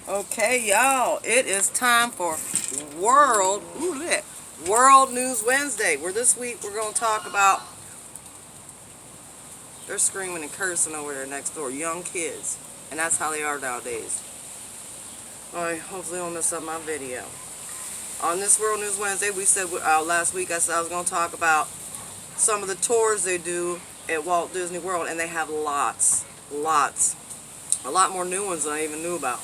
Okay, y'all, it is time for World, ooh, look at that, World News Wednesday, where this week we're going to talk about, they're screaming and cursing over there next door, young kids, and that's how they are nowadays. Alright, hopefully I don't mess up my video. On this World News Wednesday, we said, last week I said I was going to talk about some of the tours they do at Walt Disney World, and they have lots, a lot more new ones than I even knew about.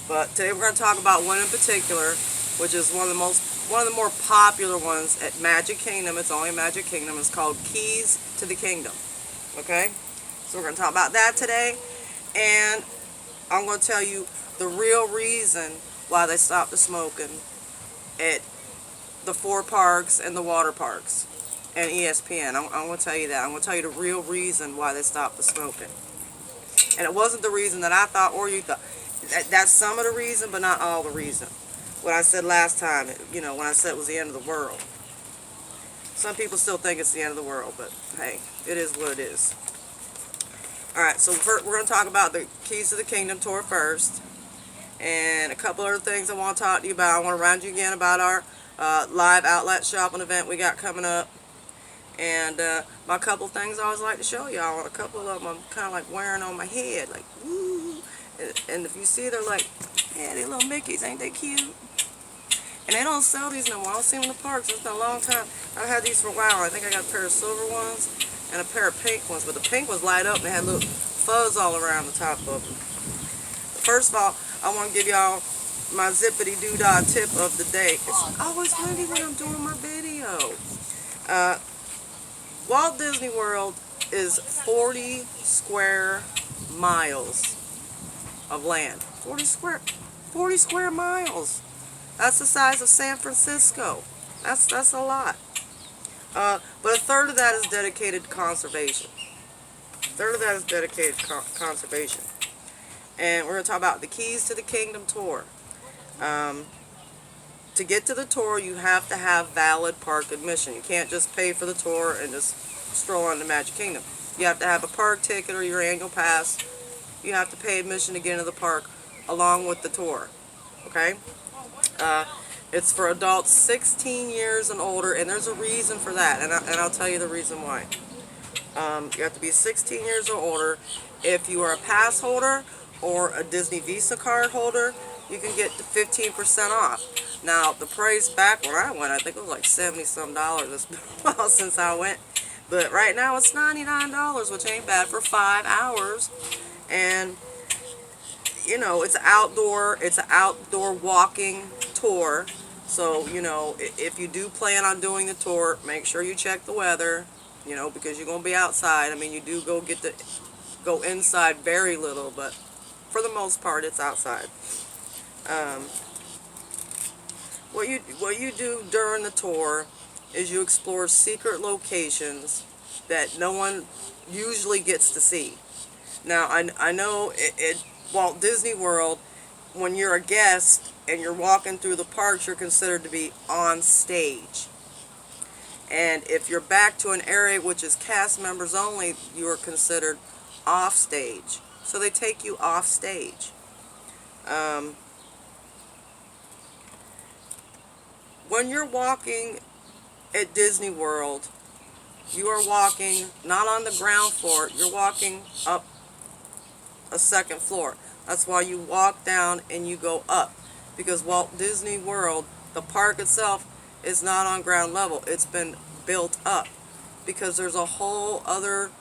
But today we're going to talk about one in particular, which is one of the more popular ones at Magic Kingdom. It's only Magic Kingdom. It's called Keys to the Kingdom. Okay? So we're going to talk about that today. And I'm going to tell you the real reason why they stopped the smoking at the 4 parks and the water parks and ESPN. I'm going to tell you that. I'm going to tell you the real reason why they stopped the smoking. And it wasn't the reason that I thought or you thought. That's some of the reason, but not all the reason. What I said last time, when I said it was the end of the world. Some people still think it's the end of the world, but hey, it is what it is. Alright, so we're going to talk about the Keys to the Kingdom tour first. And a couple other things I want to talk to you about. I want to remind you again about our live outlet shopping event we got coming up. And my couple things I always like to show y'all. A couple of them I'm kind of like wearing on my head. Like, woo! And if you see, they're like, yeah, they little Mickeys, ain't they cute? And they don't sell these no more. I don't see them in the parks. It's been a long time. I've had these for a while. I think I got a pair of silver ones and a pair of pink ones. But the pink ones light up and they had little fuzz all around the top of them. But first of all, I want to give y'all my zippity-doo-dah tip of the day. It's always windy when I'm doing my video. Walt Disney World is 40 square miles of land. 40 square miles. That's the size of San Francisco. That's a lot. But a third of that is dedicated to conservation. Conservation. And we're going to talk about the Keys to the Kingdom tour. To get to the tour, you have to have valid park admission. You can't just pay for the tour and just stroll on the Magic Kingdom. You have to have a park ticket or your annual pass. You have to pay admission to get into the park along with the tour. Okay? It's for adults 16 years and older, and there's a reason for that, and I'll tell you the reason why. You have to be 16 years or older. If you are a pass holder or a Disney Visa card holder, you can get 15% off. Now, the price back when I went, I think it was like $70-some. It's been a while since I went. But right now it's $99, which ain't bad for 5 hours. And it's an outdoor walking tour. So, if you do plan on doing the tour, make sure you check the weather, because you're going to be outside. I mean, you do go inside very little, but for the most part, it's outside. What you do during the tour is you explore secret locations that no one usually gets to see. Now, I know at Walt Disney World, when you're a guest and you're walking through the parks, you're considered to be on stage. And if you're back to an area which is cast members only, you are considered off stage. So they take you off stage. When you're walking at Disney World, you are walking not on the ground floor, you're walking up a second floor. That's why you walk down and you go up. Because Walt Disney World, the park itself, is not on ground level. It's been built up. Because there's a whole other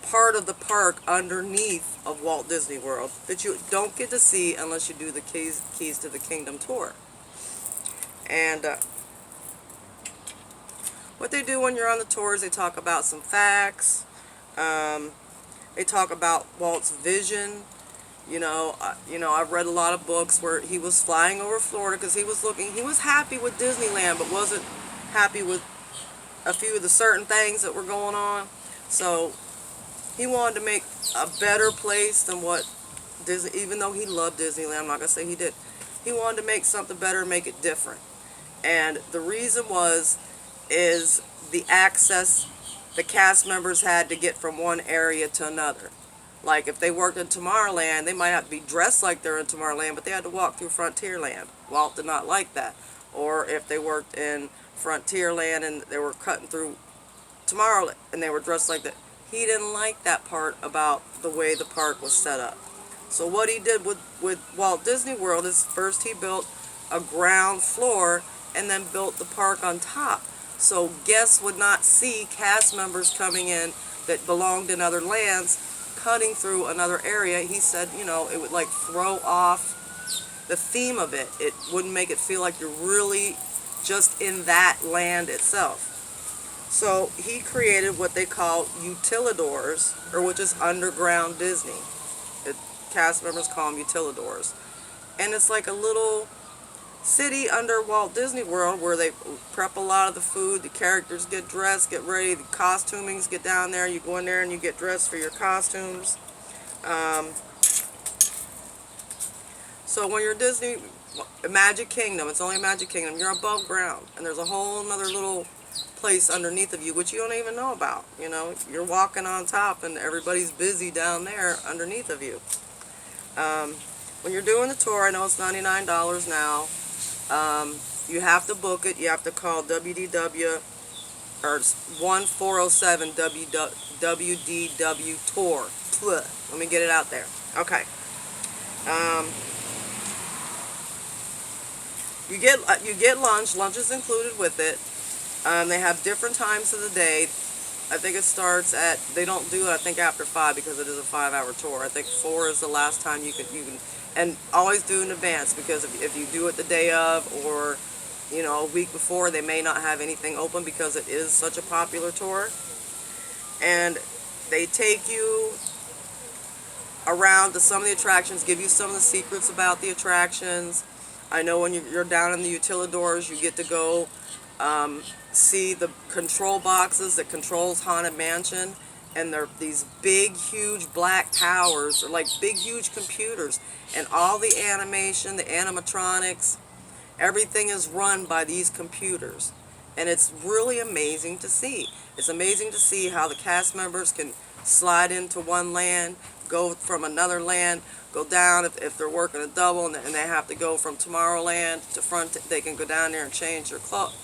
part of the park underneath of Walt Disney World that you don't get to see unless you do the Keys to the Kingdom tour. And what they do when you're on the tours, they talk about some facts. They talk about Walt's vision. I've read a lot of books where he was flying over Florida because he was happy with Disneyland, but wasn't happy with a few of the certain things that were going on. So he wanted to make a better place than what Disney, even though he loved Disneyland, I'm not going to say he did. He wanted to make something better and make it different. And the reason is the access the cast members had to get from one area to another. Like if they worked in Tomorrowland, they might have to be dressed like they're in Tomorrowland, but they had to walk through Frontierland. Walt did not like that. Or if they worked in Frontierland and they were cutting through Tomorrowland and they were dressed like that, he didn't like that part about the way the park was set up. So what he did with Walt Disney World is first he built a ground floor and then built the park on top. So guests would not see cast members coming in that belonged in other lands cutting through another area. He said, you know, it would like throw off the theme of it. It wouldn't make it feel like you're really just in that land itself. So he created what they call utilidors, or which is underground Disney. Cast members call them utilidors. And it's like a little city under Walt Disney World where they prep a lot of the food, the characters get dressed, get ready, the costumings get down there, you go in there and you get dressed for your costumes. So when you're Disney, Magic Kingdom, it's only Magic Kingdom, you're above ground, and there's a whole other little place underneath of you which you don't even know about. You know, you're walking on top and everybody's busy down there underneath of you. When you're doing the tour, I know it's $99 now. You have to book it. You have to call WDW or 1407 WDW Tour. Let me get it out there. Okay. You get lunch. Lunch is included with it. They have different times of the day. I think it starts at, they don't do it, I think, after 5 because it is a 5-hour tour. I think 4 is the last time you can, and always do in advance, because if you do it the day of or, you know, a week before, they may not have anything open because it is such a popular tour. And they take you around to some of the attractions, give you some of the secrets about the attractions. I know when you're down in the utilidors, you get to go see the control boxes that controls Haunted Mansion, and they're these big huge black towers, or like big huge computers, and all the animation, the animatronics, everything is run by these computers, and it's really amazing to see. It's amazing to see how the cast members can slide into one land, go from another land, go down if they're working a double and they have to go from Tomorrowland to they can go down there and change their clothes.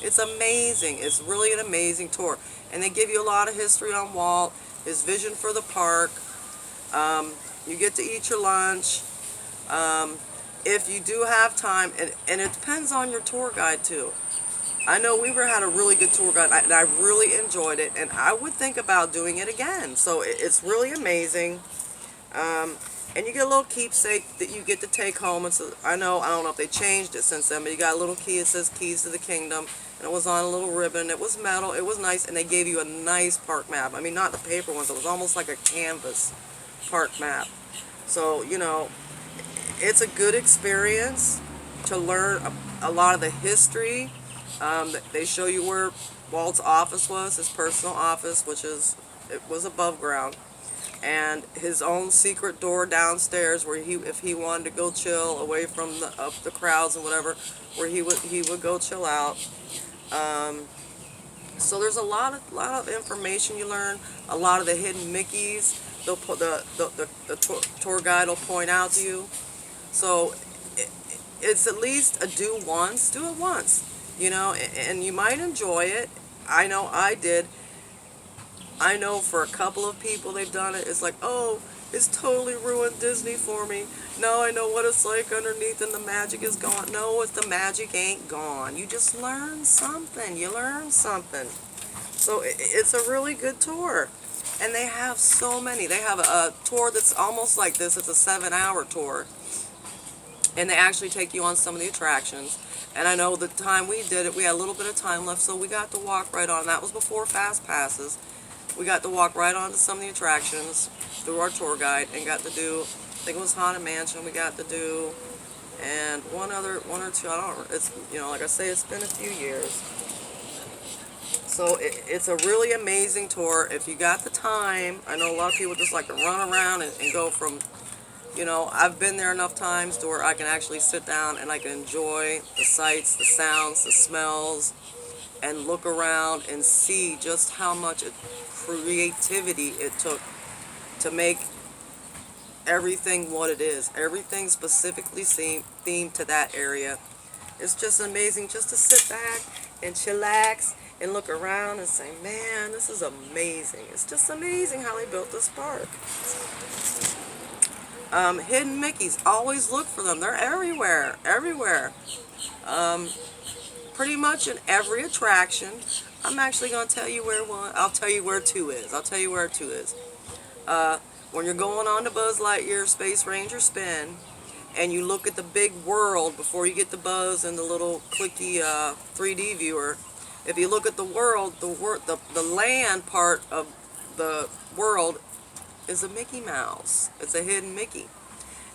It's amazing. It's really an amazing tour. And they give you a lot of history on Walt, his vision for the park. You get to eat your lunch. If you do have time, and it depends on your tour guide too. I know we had a really good tour guide, and I really enjoyed it, and I would think about doing it again. So it's really amazing. And you get a little keepsake that you get to take home. I don't know if they changed it since then, but you got a little key. It says Keys to the Kingdom, and it was on a little ribbon. It was metal. It was nice, and they gave you a nice park map. I mean, not the paper ones. It was almost like a canvas park map. So, you know, it's a good experience to learn a lot of the history. They show you where Walt's office was, his personal office, it was above ground. And his own secret door downstairs where if he wanted to go chill away from the crowds and whatever, where he would go chill out. So there's a lot of information you learn. A lot of the hidden Mickeys, the tour guide will point out to you. So it's at least a do it once, you know, and you might enjoy it. I know I did. I know for a couple of people they've done it. It's like, oh, it's totally ruined Disney for me. Now I know what it's like underneath and the magic is gone. No, the magic ain't gone. You just learn something. You learn something. So it's a really good tour. And they have so many. They have a tour that's almost like this. It's a 7-hour tour. And they actually take you on some of the attractions. And I know the time we did it, we had a little bit of time left, so we got to walk right on. That was before Fast Passes. We got to walk right on to some of the attractions through our tour guide and got to do, I think it was Haunted Mansion we got to do, and one or two, I don't know, it's, you know, like I say, it's been a few years. So it's a really amazing tour. If you got the time, I know a lot of people just like to run around and go from, you know, I've been there enough times to where I can actually sit down and I can enjoy the sights, the sounds, the smells, and look around and see just how much creativity it took to make everything what it is. Everything specifically themed to that area. It's just amazing just to sit back and chillax and look around and say, man, this is amazing. It's just amazing how they built this park. Hidden Mickeys, always look for them. They're everywhere, everywhere. Pretty much in every attraction. I'm actually going to tell you where one, I'll tell you where two is. I'll tell you where two is. When you're going on the Buzz Lightyear Space Ranger spin, and you look at the big world before you get the Buzz and the little clicky 3D viewer, if you look at the world, the land part of the world is a Mickey Mouse. It's a hidden Mickey.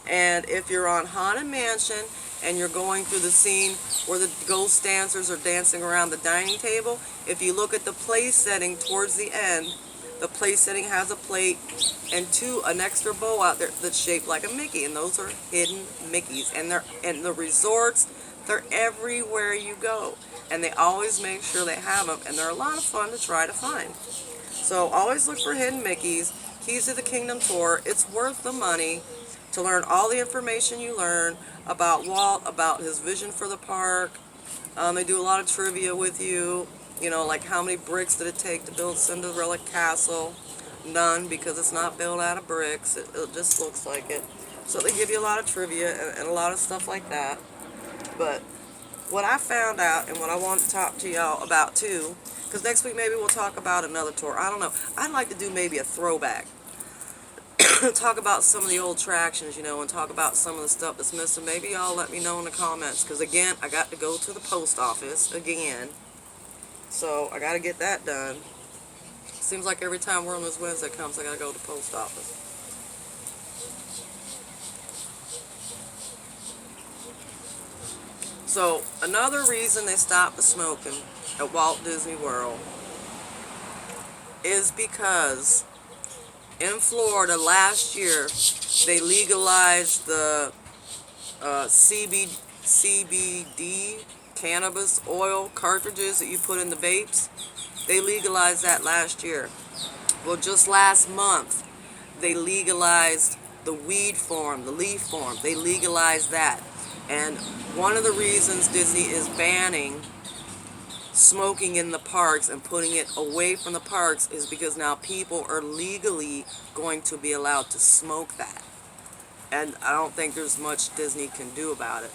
And if you're on Haunted Mansion and you're going through the scene where the ghost dancers are dancing around the dining table, if you look at the place setting towards the end, the place setting has a plate and an extra bow out there that's shaped like a Mickey, and those are hidden Mickeys. And they're in the resorts, they're everywhere you go, and they always make sure they have them, and they're a lot of fun to try to find. So always look for hidden Mickeys. Keys to the Kingdom tour, it's worth the money to learn all the information you learn about Walt, about his vision for the park. They do a lot of trivia with you. You know, like how many bricks did it take to build Cinderella Castle? None, because it's not built out of bricks. It just looks like it. So they give you a lot of trivia and a lot of stuff like that. But what I found out and what I want to talk to y'all about too, because next week maybe we'll talk about another tour. I don't know. I'd like to do maybe a throwback. Talk about some of the old attractions, you know, and talk about some of the stuff that's missing. Maybe y'all let me know in the comments, because again, I got to go to the post office again. So I got to get that done. Seems like every time World News Wednesday comes, I got to go to the post office. So another reason they stopped the smoking at Walt Disney World is because in Florida last year they legalized the CBD cannabis oil cartridges that you put in the vapes. They legalized that last year. Well, just last month they legalized the weed form, the leaf form. They legalized that. And one of the reasons Disney is banning smoking in the parks and putting it away from the parks is because now people are legally going to be allowed to smoke that. And I don't think there's much Disney can do about it.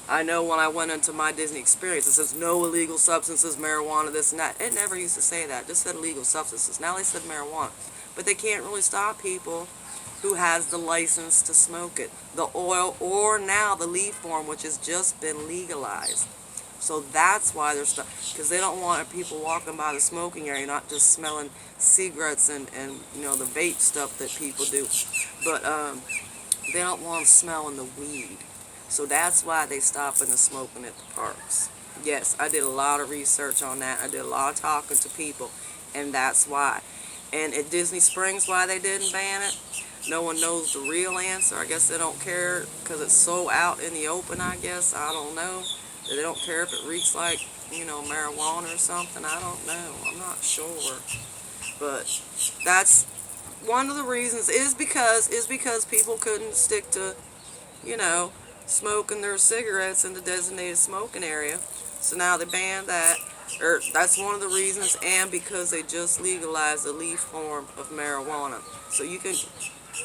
I know when I went into my Disney experience, it says no illegal substances, marijuana, this and that. It never used to say that. It just said illegal substances. Now they said marijuana. But they can't really stop people who has the license to smoke it. The oil or now the leaf form, which has just been legalized. So that's why they're stuck, because they don't want people walking by the smoking area, not just smelling cigarettes and you know, the vape stuff that people do. But they don't want them smelling the weed. So that's why they stopping the smoking at the parks. Yes, I did a lot of research on that. I did a lot of talking to people, and that's why. And at Disney Springs, why they didn't ban it, no one knows the real answer. I guess they don't care because it's so out in the open, I guess. I don't know. They don't care if it reeks like, you know, marijuana or something. I don't know. I'm not sure. But that's one of the reasons is because people couldn't stick to, you know, smoking their cigarettes in the designated smoking area. So now they banned that. Or that's one of the reasons, and because they just legalized the leaf form of marijuana. So you can,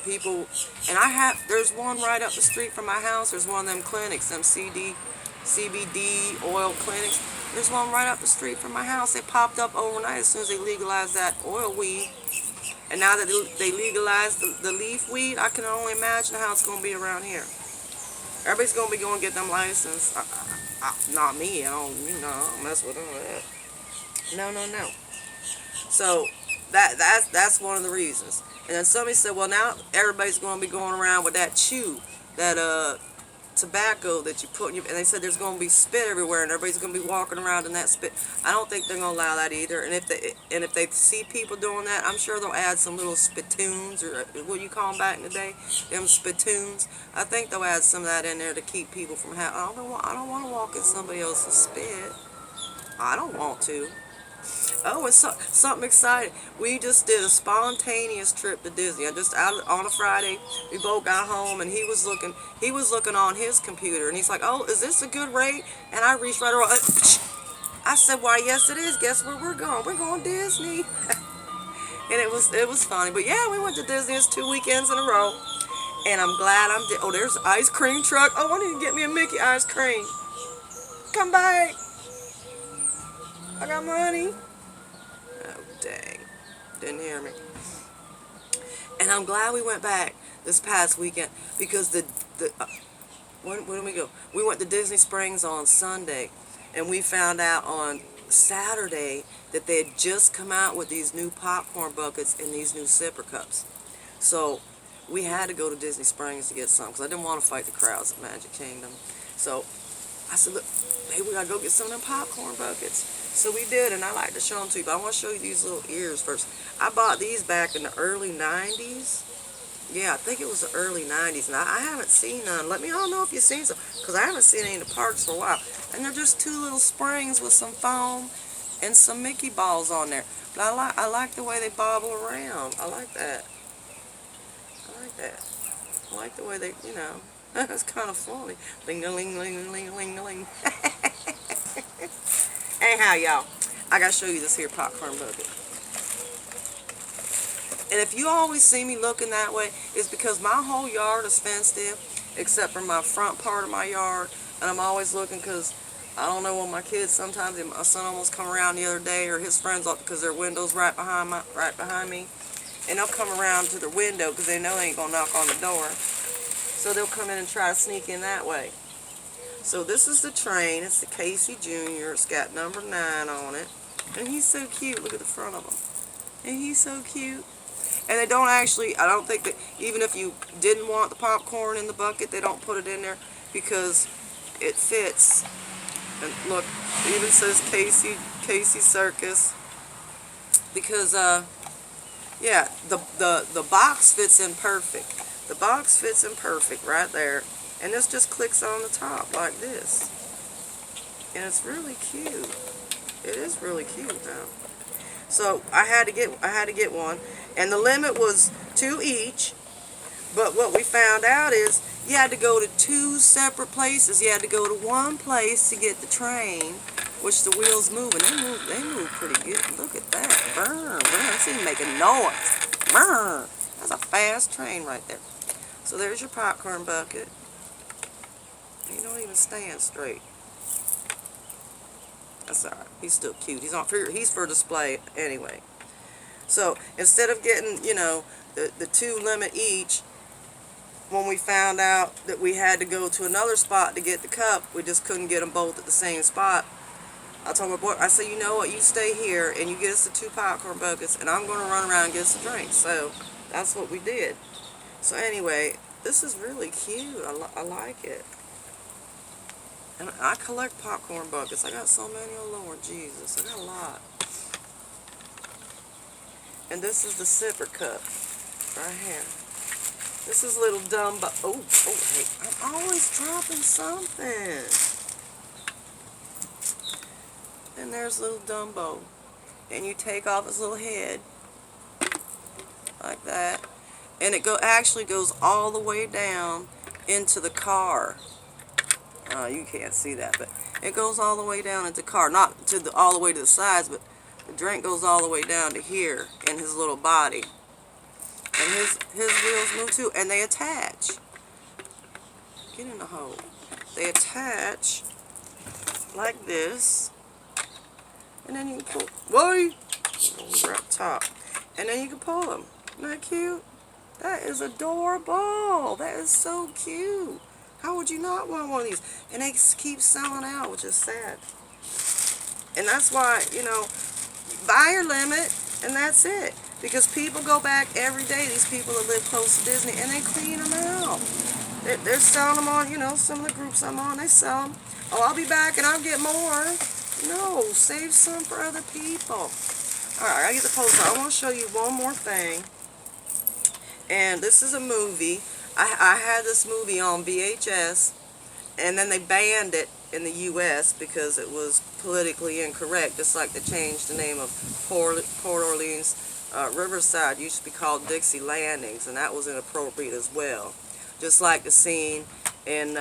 people, and there's one right up the street from my house. There's one of them clinics, them CBD oil clinics. There's one right up the street from my house. It popped up overnight as soon as they legalized that oil weed. And now that they legalized the leaf weed, I can only imagine how it's going to be around here. Everybody's going to be going to get them licensed. Not me. I don't mess with all that. No. So that's one of the reasons. And then somebody said, well, now everybody's going to be going around with that chew, that tobacco that you put in your, and they said there's going to be spit everywhere and everybody's going to be walking around in that spit. I don't think they're going to allow that either. And if they see people doing that, I'm sure they'll add some little spittoons, or what you call them back in the day, them spittoons. I think they'll add some of that in there to keep people from having, I don't want to walk in somebody else's spit. I don't want to. Oh, and something exciting. We just did a spontaneous trip to Disney. I just out on a Friday. We both got home, and He was looking on his computer, and he's like, "Oh, is this a good rate?" And I reached right around. I said, "Why, yes, it is. Guess where we're going? We're going Disney." And it was funny. But yeah, we went to Disney. It's 2 weekends in a row, and I'm glad oh, there's the ice cream truck. Oh, I need to get me a Mickey ice cream. Come back. I got money. Oh, dang. Didn't hear me. And I'm glad we went back this past weekend because when did we go? We went to Disney Springs on Sunday, and we found out on Saturday that they had just come out with these new popcorn buckets and these new sipper cups. So we had to go to Disney Springs to get some because I didn't want to fight the crowds at Magic Kingdom. So I said, "Look, babe, we gotta go get some of them popcorn buckets." So we did, and I like to show them to you, but I want to show you these little ears first. I bought these back in the early 90s. Yeah, I think it was the early 90s, and I haven't seen none. Let me all know if you've seen some, because I haven't seen any in the parks for a while. And they're just two little springs with some foam and some Mickey balls on there. But I like the way they bobble around. I like that. I like that. I like the way they, it's kind of funny. Ling-a-ling-ling-ling-ling-ling. Anyhow, y'all, I gotta show you this here popcorn bucket. And if you always see me looking that way, it's because my whole yard is fenced in, except for my front part of my yard. And I'm always looking because I don't know when my kids, sometimes my son almost come around the other day, or his friends, because their window's right behind me. And they'll come around to the window because they know they ain't gonna knock on the door. So they'll come in and try to sneak in that way. So this is the train. It's the Casey Jr. It's got number 9 on it. And he's so cute. Look at the front of him. And he's so cute. And they don't actually, I don't think that, even if you didn't want the popcorn in the bucket, they don't put it in there because it fits. And look, it even says Casey Circus. Because, yeah, the box fits in perfect. The box fits in perfect right there. And this just clicks on the top like this. And it's really cute. It is really cute now. So I had to get one. And the limit was 2 each. But what we found out is you had to go to 2 separate places. You had to go to one place to get the train, which the wheels move, and they move pretty good. Look at that. Burr, burr. It's even making noise. Burr. That's a fast train right there. So there's your popcorn bucket. You don't even stand straight. That's alright. He's still cute. He's for display anyway. So instead of getting, the 2 limit each, when we found out that we had to go to another spot to get the cup, we just couldn't get them both at the same spot. I told my boy, I said, you know what, you stay here and you get us the 2 popcorn buckets, and I'm going to run around and get us a drink. So that's what we did. So anyway, this is really cute. I like it. And I collect popcorn buckets. I got so many, oh Lord Jesus, I got a lot. And this is the sipper cup right here. This is little Dumbo. Oh, hey, I'm always dropping something. And there's little Dumbo. And you take off his little head like that. And it actually goes all the way down into the car. You can't see that, but it goes all the way down into the car. Not to all the way to the sides, but the drink goes all the way down to here in his little body. And his wheels move too, and they attach. Get in the hole. They attach like this. And then you can pull. Whoa! Over up top. And then you can pull them. Isn't that cute? That is adorable. That is so cute. How would you not want one of these? And they keep selling out, which is sad. And that's why, buy your limit, and that's it. Because people go back every day, these people that live close to Disney, and they clean them out. They're selling them on, some of the groups I'm on, they sell them. Oh, I'll be back and I'll get more. No, save some for other people. Alright, I gotta get the poster. I want to show you one more thing. And this is a movie. I had this movie on VHS, and then they banned it in the U.S. because it was politically incorrect, just like they changed the name of Port Orleans. Riverside used to be called Dixie Landings, and that was inappropriate as well. Just like the scene in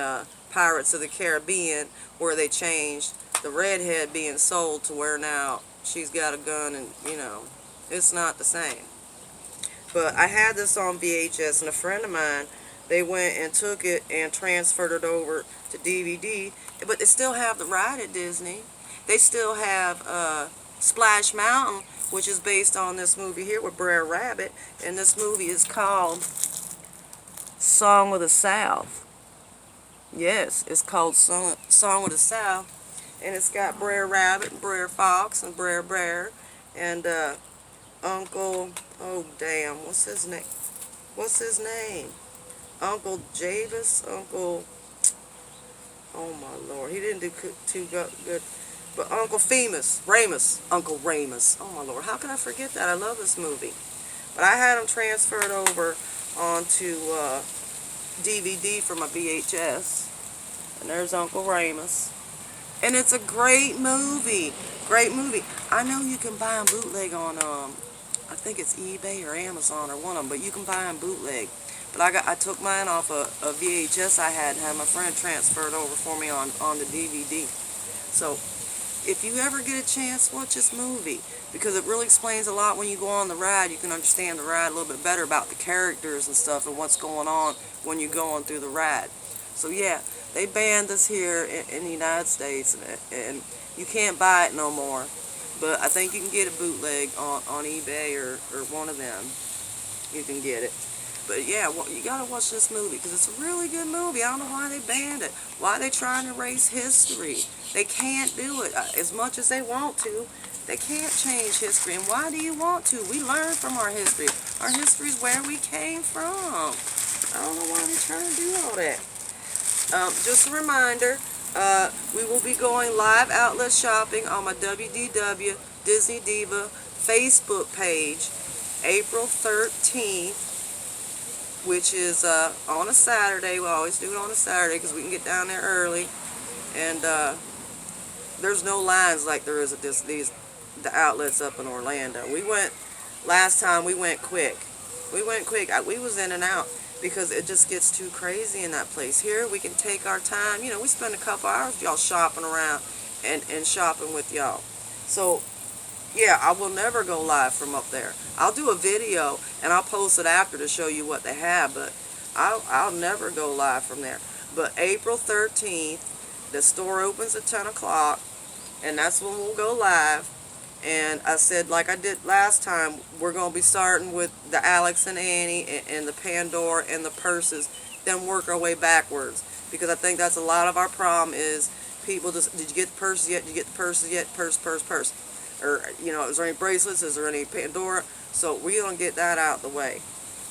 Pirates of the Caribbean where they changed the redhead being sold to where now she's got a gun, and it's not the same. But I had this on VHS, and a friend of mine, they went and took it and transferred it over to DVD. But they still have the ride at Disney. They still have Splash Mountain, which is based on this movie here with Brer Rabbit. And this movie is called Song of the South. Yes, it's called Song of the South. And it's got Brer Rabbit and Brer Fox and Brer Bear and Uncle, oh damn, what's his name? Uncle Javis, Uncle, oh my lord, he didn't do too good. But Uncle Uncle Ramus. Oh my lord, how can I forget that? I love this movie. But I had them transferred over onto DVD for my VHS. And there's Uncle Ramus. And it's a great movie. Great movie. I know you can buy them bootleg on, I think it's eBay or Amazon or one of them, but you can buy them bootleg. But I took mine off a VHS I had and had my friend transfer it over for me on the DVD. So, if you ever get a chance, watch this movie. Because it really explains a lot when you go on the ride. You can understand the ride a little bit better about the characters and stuff and what's going on when you're going through the ride. So yeah, they banned this here in the United States, and you can't buy it no more. But I think you can get a bootleg on eBay or one of them. You can get it. But yeah, well, you gotta watch this movie because it's a really good movie. I don't know why they banned it. Why are they trying to erase history? They can't do it as much as they want to. They can't change history. And why do you want to? We learn from our history. Our history is where we came from. I don't know why they're trying to do all that. Just a reminder, we will be going live outlet shopping on my WDW Disney Diva Facebook page April 13th, which is on a Saturday. We always do it on a Saturday because we can get down there early. And there's no lines like there is at the outlets up in Orlando. We went, last time we went quick. We was in and out because it just gets too crazy in that place. Here we can take our time. You know, we spend a couple hours y'all shopping around and shopping with y'all. So yeah, I will never go live from up there. I'll do a video and I'll post it after to show you what they have, but I'll never go live from there. But April 13th, the store opens at 10 o'clock, and that's when we'll go live. And I said, like I did last time, we're going to be starting with the Alex and Annie and the Pandora and the purses, then work our way backwards. Because I think that's a lot of our problem is people just, did you get the purses yet? Did you get the purses yet? Purse. Or, you know, is there any bracelets? Is there any Pandora? So we're going to get that out of the way.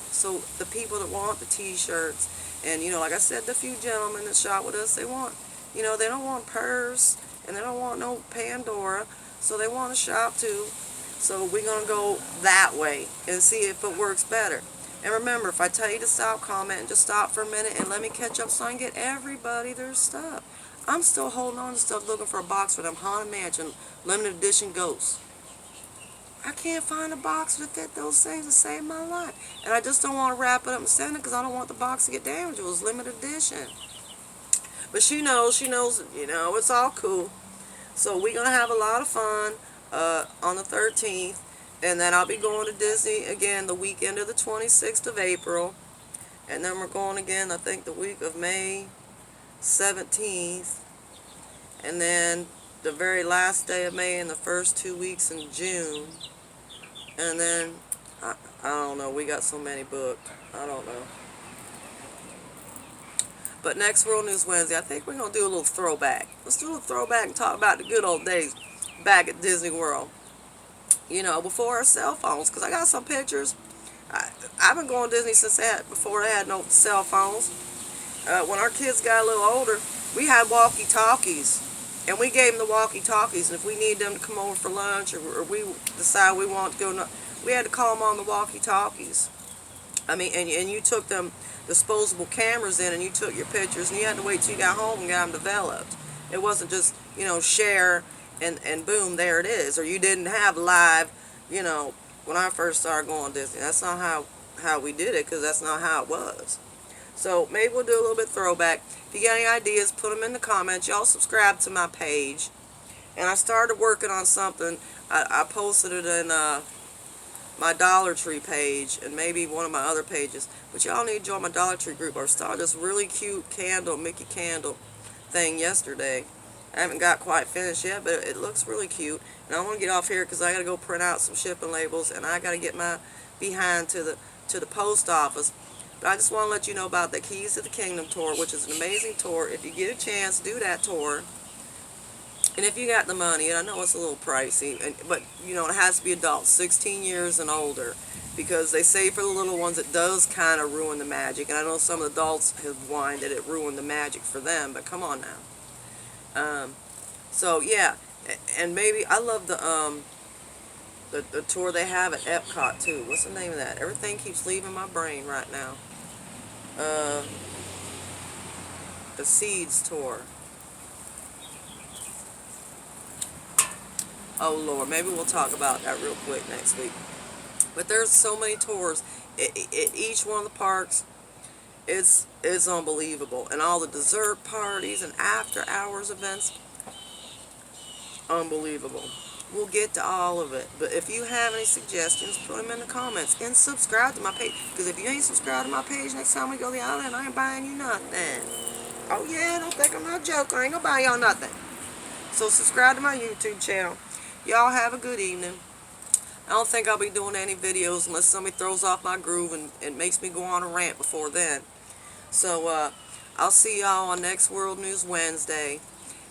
So the people that want the t-shirts, and, you know, like I said, the few gentlemen that shop with us, they want, you know, they don't want purse, and they don't want no Pandora, so they want to shop too. So we're going to go that way and see if it works better. And remember, if I tell you to stop commenting, just stop for a minute and let me catch up so I can get everybody their stuff. I'm still holding on to stuff looking for a box for them Haunted Mansion limited edition ghosts. I can't find a box to fit those things to save my life. And I just don't want to wrap it up and send it because I don't want the box to get damaged. It was limited edition. But she knows, you know, it's all cool. So we're going to have a lot of fun on the 13th. And then I'll be going to Disney again the weekend of the 26th of April. And then we're going again, I think, the week of May 17th. And then the very last day of May and the first 2 weeks in June. And then, I don't know, we got so many booked. I don't know. But next World News Wednesday, I think we're going to do a little throwback. Let's do a little throwback and talk about the good old days back at Disney World. You know, before our cell phones. Because I got some pictures. I've been going to Disney since before they had no cell phones. When our kids got a little older, we had walkie-talkies. And we gave them the walkie-talkies. And if we need them to come over for lunch or we decide we want to go, we had to call them on the walkie-talkies. I mean, and you took them disposable cameras in and you took your pictures and you had to wait till you got home and got them developed. It wasn't just, share and boom, there it is. Or you didn't have live, when I first started going to Disney. That's not how we did it, because that's not how it was. So maybe we'll do a little bit throwback. If you got any ideas, put them in the comments. Y'all subscribe to my page. And I started working on something. I posted it in my Dollar Tree page and maybe one of my other pages. But y'all need to join my Dollar Tree group. I started this really cute candle, Mickey candle thing yesterday. I haven't got quite finished yet, but it looks really cute. And I want to get off here because I got to go print out some shipping labels and I got to get my behind to the post office. But I just want to let you know about the Keys to the Kingdom tour, which is an amazing tour. If you get a chance, do that tour. And if you got the money, and I know it's a little pricey, but it has to be adults, 16 years and older, because they say for the little ones it does kind of ruin the magic. And I know some adults have whined that it ruined the magic for them, but come on now. So yeah, and maybe I love the tour they have at Epcot too. What's the name of that? Everything keeps leaving my brain right now. The Seeds tour. Oh Lord, maybe we'll talk about that real quick next week. But there's so many tours. Each one of the parks, it's unbelievable. And all the dessert parties and after hours events, unbelievable. We'll get to all of it. But if you have any suggestions, put them in the comments. And subscribe to my page. Because if you ain't subscribed to my page, next time we go to the island, I ain't buying you nothing. Oh yeah, don't think I'm not joking. I ain't gonna buy y'all nothing. So subscribe to my YouTube channel. Y'all have a good evening. I don't think I'll be doing any videos unless somebody throws off my groove and makes me go on a rant before then. So I'll see y'all on next World News Wednesday.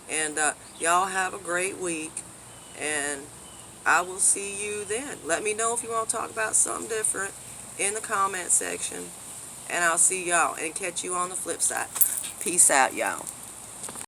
And y'all have a great week. And I will see you then. Let me know if you want to talk about something different in the comment section. And I'll see y'all and catch you on the flip side. Peace out, y'all.